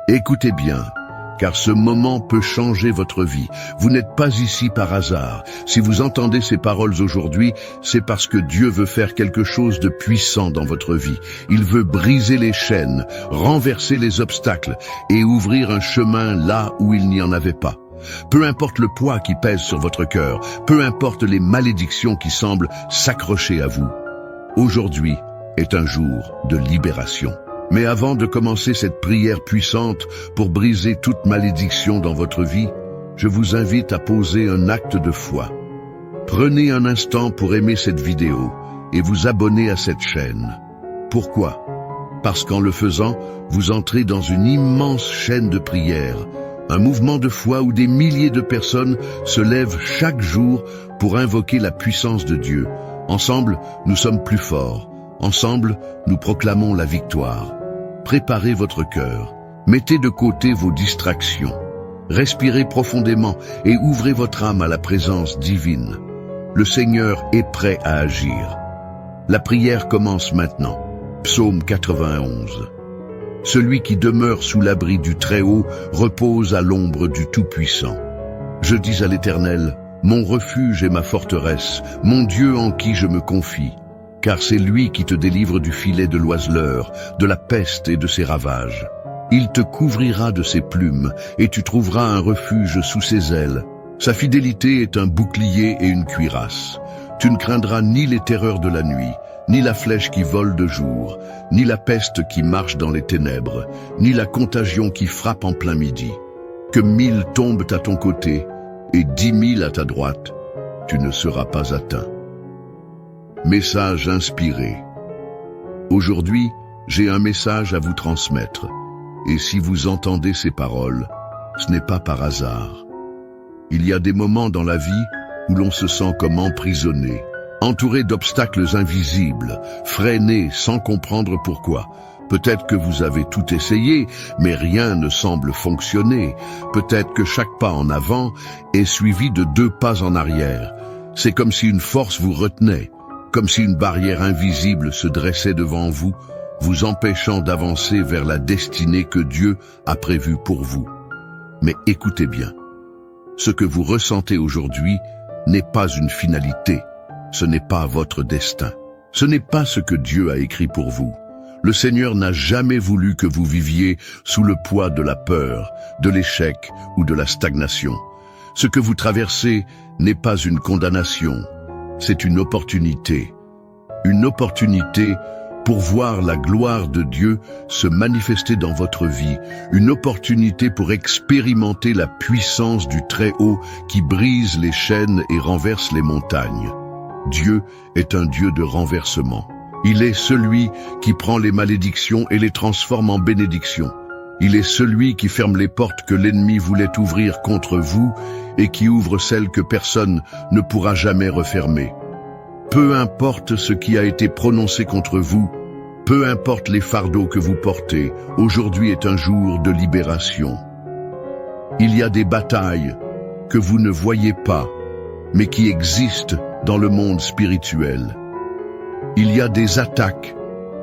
Écoutez bien, car ce moment peut changer votre vie. Vous n'êtes pas ici par hasard. Si vous entendez ces paroles aujourd'hui, c'est parce que Dieu veut faire quelque chose de puissant dans votre vie. Il veut briser les chaînes, renverser les obstacles et ouvrir un chemin là où il n'y en avait pas. Peu importe le poids qui pèse sur votre cœur, peu importe les malédictions qui semblent s'accrocher à vous. Aujourd'hui est un jour de libération. Mais avant de commencer cette prière puissante pour briser toute malédiction dans votre vie, je vous invite à poser un acte de foi. Prenez un instant pour aimer cette vidéo et vous abonner à cette chaîne. Pourquoi? Parce qu'en le faisant, vous entrez dans une immense chaîne de prières, un mouvement de foi où des milliers de personnes se lèvent chaque jour pour invoquer la puissance de Dieu. Ensemble, nous sommes plus forts. Ensemble, nous proclamons la victoire. Préparez votre cœur. Mettez de côté vos distractions. Respirez profondément et ouvrez votre âme à la présence divine. Le Seigneur est prêt à agir. La prière commence maintenant. Psaume 91. Celui qui demeure sous l'abri du Très-Haut repose à l'ombre du Tout-Puissant. Je dis à l'Éternel, mon refuge et ma forteresse, mon Dieu en qui je me confie. Car c'est lui qui te délivre du filet de l'oiseleur, de la peste et de ses ravages. Il te couvrira de ses plumes, et tu trouveras un refuge sous ses ailes. Sa fidélité est un bouclier et une cuirasse. Tu ne craindras ni les terreurs de la nuit, ni la flèche qui vole de jour, ni la peste qui marche dans les ténèbres, ni la contagion qui frappe en plein midi. Que 1000 tombent à ton côté, et 10 000 à ta droite, tu ne seras pas atteint. Message inspiré. Aujourd'hui, j'ai un message à vous transmettre. Et si vous entendez ces paroles, ce n'est pas par hasard. Il y a des moments dans la vie où l'on se sent comme emprisonné, entouré d'obstacles invisibles, freiné sans comprendre pourquoi. Peut-être que vous avez tout essayé, mais rien ne semble fonctionner. Peut-être que chaque pas en avant est suivi de 2 pas en arrière. C'est comme si une force vous retenait. Comme si une barrière invisible se dressait devant vous, vous empêchant d'avancer vers la destinée que Dieu a prévue pour vous. Mais écoutez bien, ce que vous ressentez aujourd'hui n'est pas une finalité, ce n'est pas votre destin, ce n'est pas ce que Dieu a écrit pour vous. Le Seigneur n'a jamais voulu que vous viviez sous le poids de la peur, de l'échec ou de la stagnation. Ce que vous traversez n'est pas une condamnation. C'est une opportunité pour voir la gloire de Dieu se manifester dans votre vie, une opportunité pour expérimenter la puissance du Très-Haut qui brise les chaînes et renverse les montagnes. Dieu est un Dieu de renversement. Il est celui qui prend les malédictions et les transforme en bénédictions. Il est celui qui ferme les portes que l'ennemi voulait ouvrir contre vous et qui ouvre celles que personne ne pourra jamais refermer. Peu importe ce qui a été prononcé contre vous, peu importe les fardeaux que vous portez, aujourd'hui est un jour de libération. Il y a des batailles que vous ne voyez pas, mais qui existent dans le monde spirituel. Il y a des attaques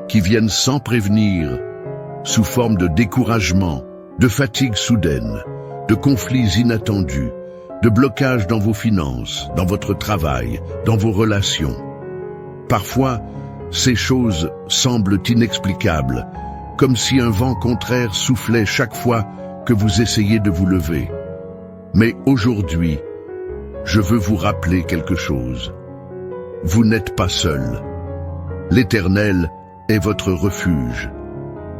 qui viennent sans prévenir, sous forme de découragement, de fatigue soudaine, de conflits inattendus, de blocages dans vos finances, dans votre travail, dans vos relations. Parfois, ces choses semblent inexplicables, comme si un vent contraire soufflait chaque fois que vous essayez de vous lever. Mais aujourd'hui, je veux vous rappeler quelque chose. Vous n'êtes pas seul. L'Éternel est votre refuge.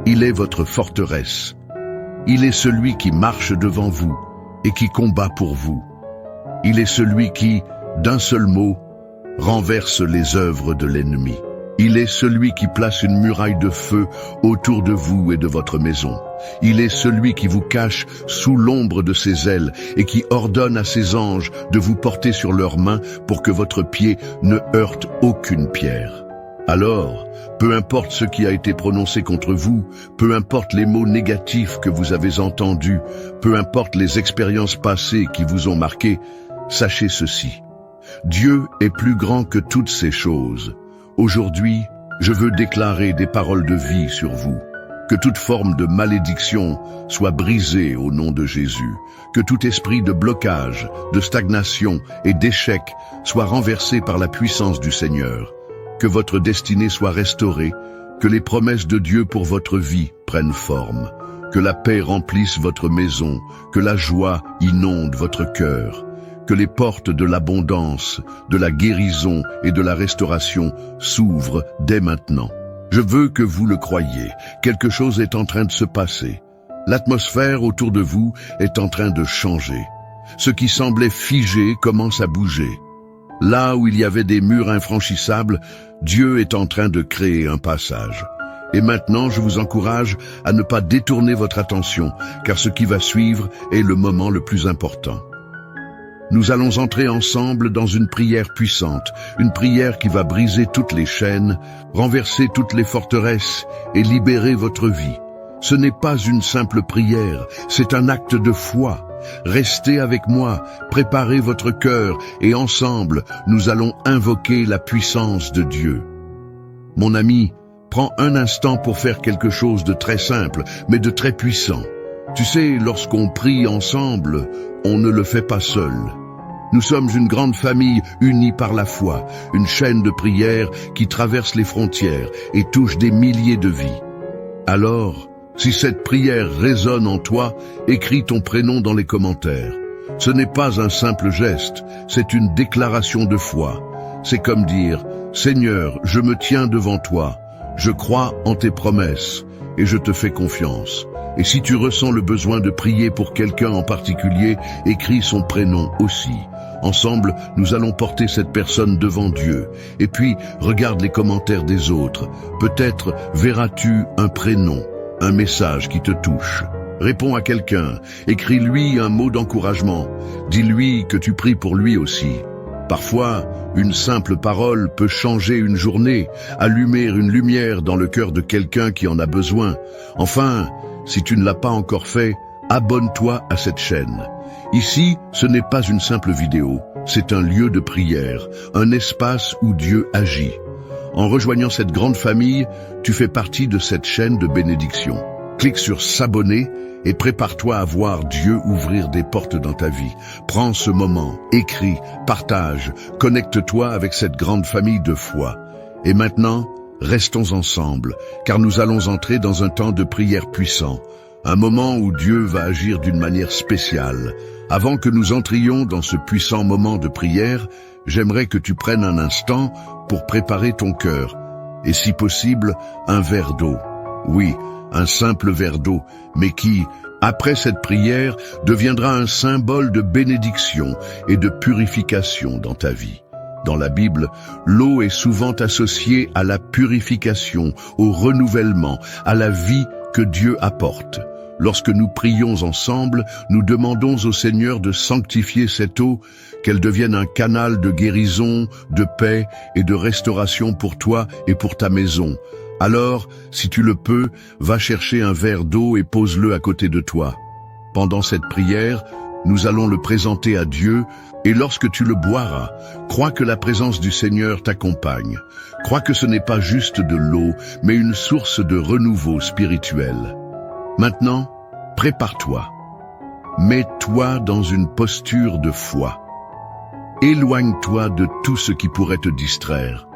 Il est votre forteresse. Il est celui qui marche devant vous et qui combat pour vous. Il est celui qui, d'un seul mot, renverse les œuvres de l'ennemi. Il est celui qui place une muraille de feu autour de vous et de votre maison. Il est celui qui vous cache sous l'ombre de ses ailes et qui ordonne à ses anges de vous porter sur leurs mains pour que votre pied ne heurte aucune pierre. Alors, peu importe ce qui a été prononcé contre vous, peu importe les mots négatifs que vous avez entendus, peu importe les expériences passées qui vous ont marqué, sachez ceci. Dieu est plus grand que toutes ces choses. Aujourd'hui, je veux déclarer des paroles de vie sur vous. Que toute forme de malédiction soit brisée au nom de Jésus. Que tout esprit de blocage, de stagnation et d'échec soit renversé par la puissance du Seigneur. Que votre destinée soit restaurée, que les promesses de Dieu pour votre vie prennent forme. Que la paix remplisse votre maison, que la joie inonde votre cœur. Que les portes de l'abondance, de la guérison et de la restauration s'ouvrent dès maintenant. Je veux que vous le croyiez, quelque chose est en train de se passer. L'atmosphère autour de vous est en train de changer. Ce qui semblait figé commence à bouger. Là où il y avait des murs infranchissables, Dieu est en train de créer un passage. Et maintenant, je vous encourage à ne pas détourner votre attention, car ce qui va suivre est le moment le plus important. Nous allons entrer ensemble dans une prière puissante, une prière qui va briser toutes les chaînes, renverser toutes les forteresses et libérer votre vie. Ce n'est pas une simple prière, c'est un acte de foi. Restez avec moi, préparez votre cœur et ensemble, nous allons invoquer la puissance de Dieu. Mon ami, prends un instant pour faire quelque chose de très simple, mais de très puissant. Tu sais, lorsqu'on prie ensemble, on ne le fait pas seul. Nous sommes une grande famille unie par la foi, une chaîne de prière qui traverse les frontières et touche des milliers de vies. Alors, si cette prière résonne en toi, écris ton prénom dans les commentaires. Ce n'est pas un simple geste, c'est une déclaration de foi. C'est comme dire « Seigneur, je me tiens devant toi, je crois en tes promesses et je te fais confiance ». Et si tu ressens le besoin de prier pour quelqu'un en particulier, écris son prénom aussi. Ensemble, nous allons porter cette personne devant Dieu. Et puis, regarde les commentaires des autres. Peut-être verras-tu un prénom, un message qui te touche. Réponds à quelqu'un, écris-lui un mot d'encouragement. Dis-lui que tu pries pour lui aussi. Parfois, une simple parole peut changer une journée, allumer une lumière dans le cœur de quelqu'un qui en a besoin. Enfin, si tu ne l'as pas encore fait, abonne-toi à cette chaîne. Ici, ce n'est pas une simple vidéo, c'est un lieu de prière, un espace où Dieu agit. En rejoignant cette grande famille, tu fais partie de cette chaîne de bénédiction. Clique sur s'abonner et prépare-toi à voir Dieu ouvrir des portes dans ta vie. Prends ce moment, écris, partage, connecte-toi avec cette grande famille de foi. Et maintenant, restons ensemble, car nous allons entrer dans un temps de prière puissant, un moment où Dieu va agir d'une manière spéciale. Avant que nous entrions dans ce puissant moment de prière, j'aimerais que tu prennes un instant pour préparer ton cœur, et si possible, un verre d'eau. Oui, un simple verre d'eau, mais qui, après cette prière, deviendra un symbole de bénédiction et de purification dans ta vie. Dans la Bible, l'eau est souvent associée à la purification, au renouvellement, à la vie que Dieu apporte. Lorsque nous prions ensemble, nous demandons au Seigneur de sanctifier cette eau, qu'elle devienne un canal de guérison, de paix et de restauration pour toi et pour ta maison. Alors, si tu le peux, va chercher un verre d'eau et pose-le à côté de toi. Pendant cette prière, nous allons le présenter à Dieu, et lorsque tu le boiras, crois que la présence du Seigneur t'accompagne. Crois que ce n'est pas juste de l'eau, mais une source de renouveau spirituel. Maintenant, prépare-toi. Mets-toi dans une posture de foi. Éloigne-toi de tout ce qui pourrait te distraire.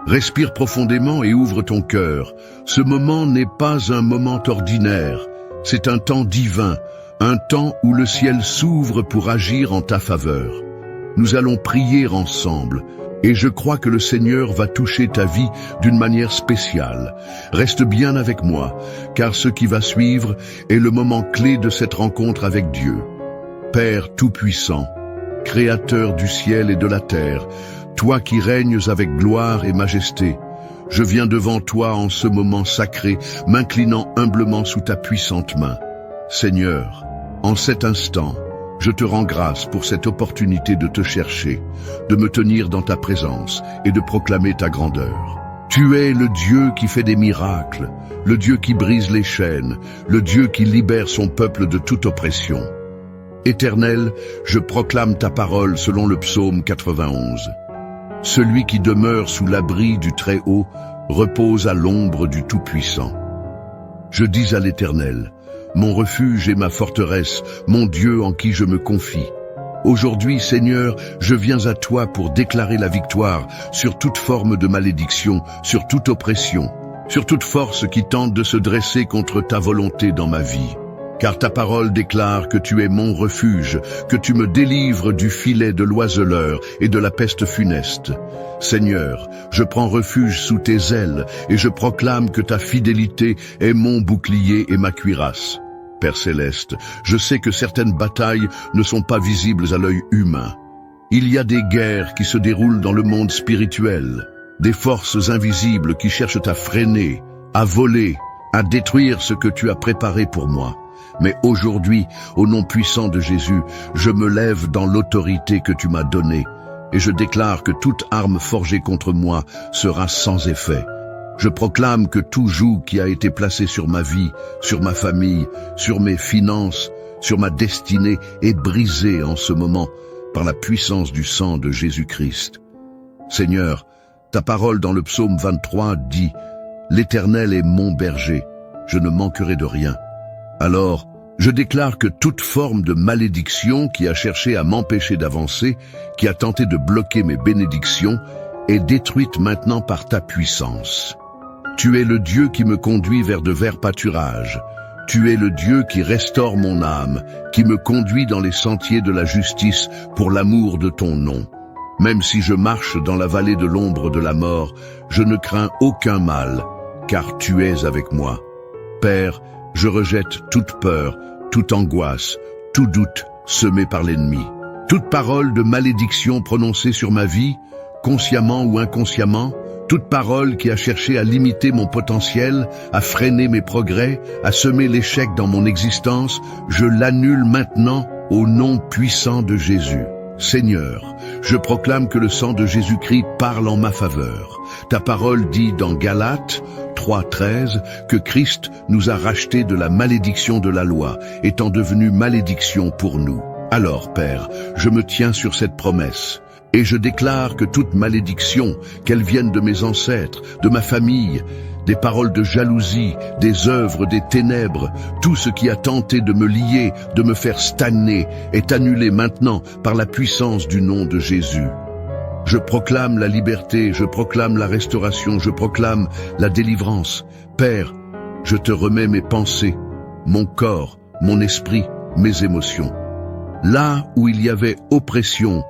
Respire profondément et ouvre ton cœur. Ce moment n'est pas un moment ordinaire, c'est un temps divin, un temps où le ciel s'ouvre pour agir en ta faveur. Nous allons prier ensemble, et je crois que le Seigneur va toucher ta vie d'une manière spéciale. Reste bien avec moi, car ce qui va suivre est le moment clé de cette rencontre avec Dieu. Père Tout-Puissant, Créateur du ciel et de la terre, toi qui règnes avec gloire et majesté, je viens devant toi en ce moment sacré, m'inclinant humblement sous ta puissante main. Seigneur, en cet instant, je te rends grâce pour cette opportunité de te chercher, de me tenir dans ta présence et de proclamer ta grandeur. Tu es le Dieu qui fait des miracles, le Dieu qui brise les chaînes, le Dieu qui libère son peuple de toute oppression. Éternel, je proclame ta parole selon le psaume 91. Celui qui demeure sous l'abri du Très-Haut repose à l'ombre du Tout-Puissant. Je dis à l'Éternel, mon refuge et ma forteresse, mon Dieu en qui je me confie. Aujourd'hui, Seigneur, je viens à toi pour déclarer la victoire sur toute forme de malédiction, sur toute oppression, sur toute force qui tente de se dresser contre ta volonté dans ma vie. Car ta parole déclare que tu es mon refuge, que tu me délivres du filet de l'oiseleur et de la peste funeste. Seigneur, je prends refuge sous tes ailes et je proclame que ta fidélité est mon bouclier et ma cuirasse. Père céleste, je sais que certaines batailles ne sont pas visibles à l'œil humain. Il y a des guerres qui se déroulent dans le monde spirituel, des forces invisibles qui cherchent à freiner, à voler, à détruire ce que tu as préparé pour moi. Mais aujourd'hui, au nom puissant de Jésus, je me lève dans l'autorité que tu m'as donnée, et je déclare que toute arme forgée contre moi sera sans effet. Je proclame que tout joug qui a été placé sur ma vie, sur ma famille, sur mes finances, sur ma destinée est brisé en ce moment par la puissance du sang de Jésus-Christ. Seigneur, ta parole dans le psaume 23 dit « L'Éternel est mon berger, je ne manquerai de rien ». Alors, je déclare que toute forme de malédiction qui a cherché à m'empêcher d'avancer, qui a tenté de bloquer mes bénédictions, est détruite maintenant par ta puissance. Tu es le Dieu qui me conduit vers de verts pâturages. Tu es le Dieu qui restaure mon âme, qui me conduit dans les sentiers de la justice pour l'amour de ton nom. Même si je marche dans la vallée de l'ombre de la mort, je ne crains aucun mal, car tu es avec moi. Père, je rejette toute peur, toute angoisse, tout doute semé par l'ennemi. Toute parole de malédiction prononcée sur ma vie, consciemment ou inconsciemment, toute parole qui a cherché à limiter mon potentiel, à freiner mes progrès, à semer l'échec dans mon existence, je l'annule maintenant au nom puissant de Jésus. Seigneur, je proclame que le sang de Jésus-Christ parle en ma faveur. Ta parole dit dans Galates 3:13 que Christ nous a rachetés de la malédiction de la loi, étant devenu malédiction pour nous. Alors, Père, je me tiens sur cette promesse. Et je déclare que toute malédiction, qu'elle vienne de mes ancêtres, de ma famille, des paroles de jalousie, des œuvres des ténèbres, tout ce qui a tenté de me lier, de me faire stagner, est annulé maintenant par la puissance du nom de Jésus. Je proclame la liberté, je proclame la restauration, je proclame la délivrance. Père, je te remets mes pensées, mon corps, mon esprit, mes émotions. Là où il y avait oppression,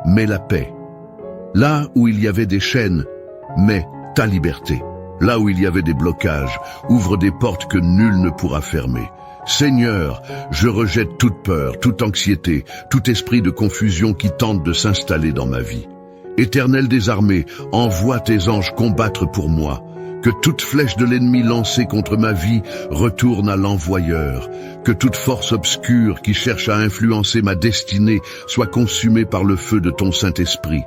mets la paix. Là où il y avait des chaînes, mets ta liberté. Là où il y avait des blocages, ouvre des portes que nul ne pourra fermer. Seigneur, je rejette toute peur, toute anxiété, tout esprit de confusion qui tente de s'installer dans ma vie. Éternel des armées, envoie tes anges combattre pour moi. Que toute flèche de l'ennemi lancée contre ma vie retourne à l'envoyeur. Que toute force obscure qui cherche à influencer ma destinée soit consumée par le feu de ton Saint-Esprit.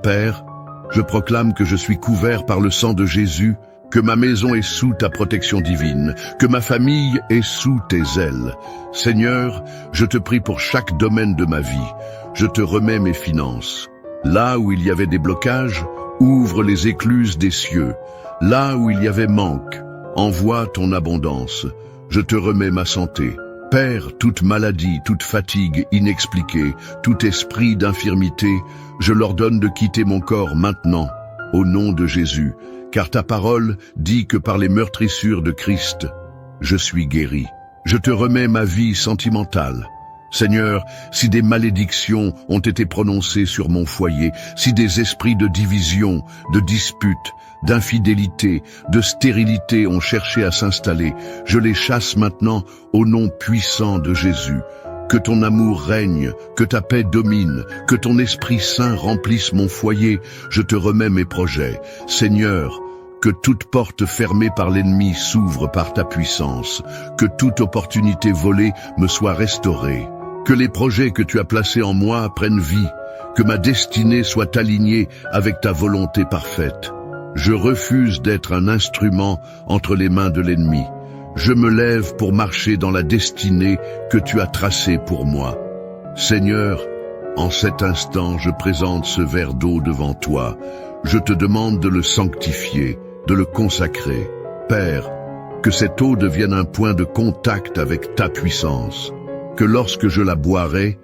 Père, je proclame que je suis couvert par le sang de Jésus, que ma maison est sous ta protection divine, que ma famille est sous tes ailes. Seigneur, je te prie pour chaque domaine de ma vie. Je te remets mes finances. Là où il y avait des blocages, ouvre les écluses des cieux. Là où il y avait manque, envoie ton abondance. Je te remets ma santé. Père, toute maladie, toute fatigue inexpliquée, tout esprit d'infirmité, je l'ordonne de quitter mon corps maintenant, au nom de Jésus, car ta parole dit que par les meurtrissures de Christ, je suis guéri. Je te remets ma vie sentimentale. Seigneur, si des malédictions ont été prononcées sur mon foyer, si des esprits de division, de dispute, d'infidélité, de stérilité ont cherché à s'installer, je les chasse maintenant au nom puissant de Jésus. Que ton amour règne, que ta paix domine, que ton Esprit Saint remplisse mon foyer, je te remets mes projets. Seigneur, que toute porte fermée par l'ennemi s'ouvre par ta puissance, que toute opportunité volée me soit restaurée. Que les projets que tu as placés en moi prennent vie, que ma destinée soit alignée avec ta volonté parfaite. Je refuse d'être un instrument entre les mains de l'ennemi. Je me lève pour marcher dans la destinée que tu as tracée pour moi. Seigneur, en cet instant, je présente ce verre d'eau devant toi. Je te demande de le sanctifier, de le consacrer. Père, Que cette eau devienne un point de contact avec ta puissance. Que lorsque je la boirai,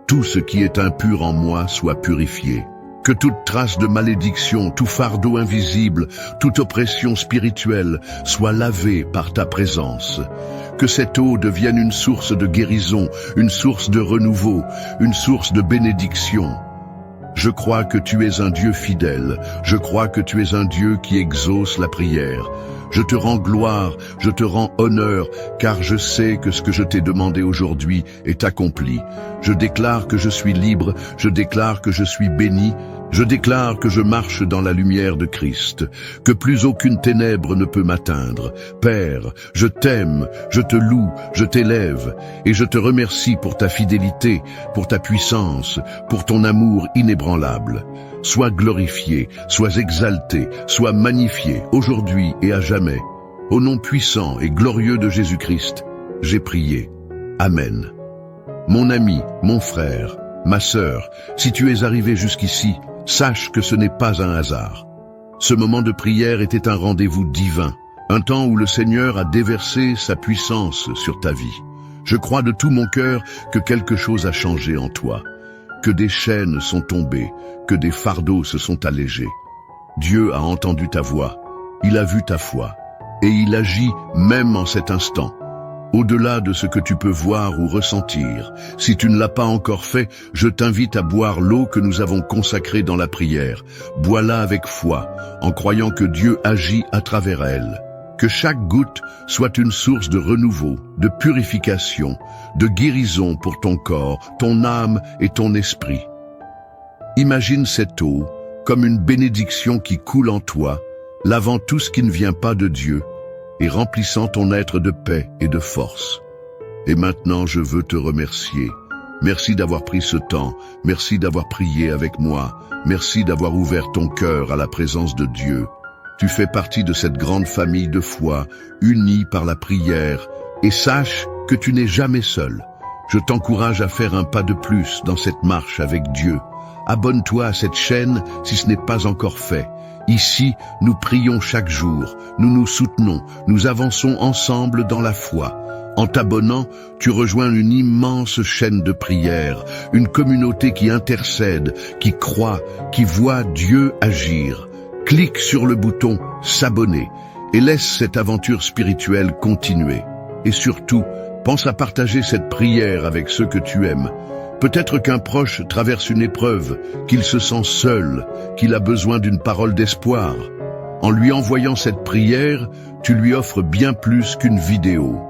tout ce qui est impur en moi soit purifié. Que toute trace de malédiction, tout fardeau invisible, toute oppression spirituelle soit lavée par ta présence. Que cette eau devienne une source de guérison, une source de renouveau, une source de bénédiction. Je crois que tu es un Dieu fidèle, je crois que tu es un Dieu qui exauce la prière. Je te rends gloire, je te rends honneur, car je sais que ce que je t'ai demandé aujourd'hui est accompli. Je déclare que je suis libre, je déclare que je suis béni, je déclare que je marche dans la lumière de Christ, que plus aucune ténèbre ne peut m'atteindre. Père, je t'aime, je te loue, je t'élève, et je te remercie pour ta fidélité, pour ta puissance, pour ton amour inébranlable. Sois glorifié, sois exalté, sois magnifié, aujourd'hui et à jamais. Au nom puissant et glorieux de Jésus-Christ, j'ai prié. Amen. Mon ami, mon frère, ma sœur, si tu es arrivé jusqu'ici, sache que ce n'est pas un hasard. Ce moment de prière était un rendez-vous divin, un temps où le Seigneur a déversé sa puissance sur ta vie. Je crois de tout mon cœur que quelque chose a changé en toi, que des chaînes sont tombées, que des fardeaux se sont allégés. Dieu a entendu ta voix, il a vu ta foi, et il agit même en cet instant. Au-delà de ce que tu peux voir ou ressentir, si tu ne l'as pas encore fait, je t'invite à boire l'eau que nous avons consacrée dans la prière. Bois-la avec foi, en croyant que Dieu agit à travers elle. Que chaque goutte soit une source de renouveau, de purification, de guérison pour ton corps, ton âme et ton esprit. Imagine cette eau comme une bénédiction qui coule en toi, lavant tout ce qui ne vient pas de Dieu et remplissant ton être de paix et de force. Et maintenant, je veux te remercier. Merci d'avoir pris ce temps, merci d'avoir prié avec moi, merci d'avoir ouvert ton cœur à la présence de Dieu. Tu fais partie de cette grande famille de foi, unie par la prière, et sache que tu n'es jamais seul. Je t'encourage à faire un pas de plus dans cette marche avec Dieu. Abonne-toi à cette chaîne si ce n'est pas encore fait. Ici, nous prions chaque jour, nous nous soutenons, nous avançons ensemble dans la foi. En t'abonnant, tu rejoins une immense chaîne de prière, une communauté qui intercède, qui croit, qui voit Dieu agir. Clique sur le bouton « S'abonner » et laisse cette aventure spirituelle continuer. Et surtout, pense à partager cette prière avec ceux que tu aimes. Peut-être qu'un proche traverse une épreuve, qu'il se sent seul, qu'il a besoin d'une parole d'espoir. En lui envoyant cette prière, tu lui offres bien plus qu'une vidéo.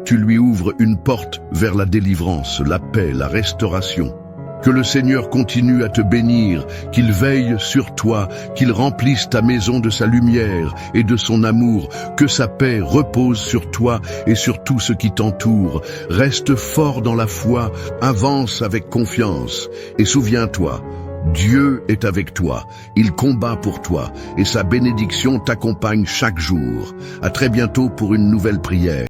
Tu lui ouvres une porte vers la délivrance, la paix, la restauration. Que le Seigneur continue à te bénir, qu'il veille sur toi, qu'il remplisse ta maison de sa lumière et de son amour, que sa paix repose sur toi et sur tout ce qui t'entoure. Reste fort dans la foi, avance avec confiance et souviens-toi, Dieu est avec toi, il combat pour toi et sa bénédiction t'accompagne chaque jour. À très bientôt pour une nouvelle prière.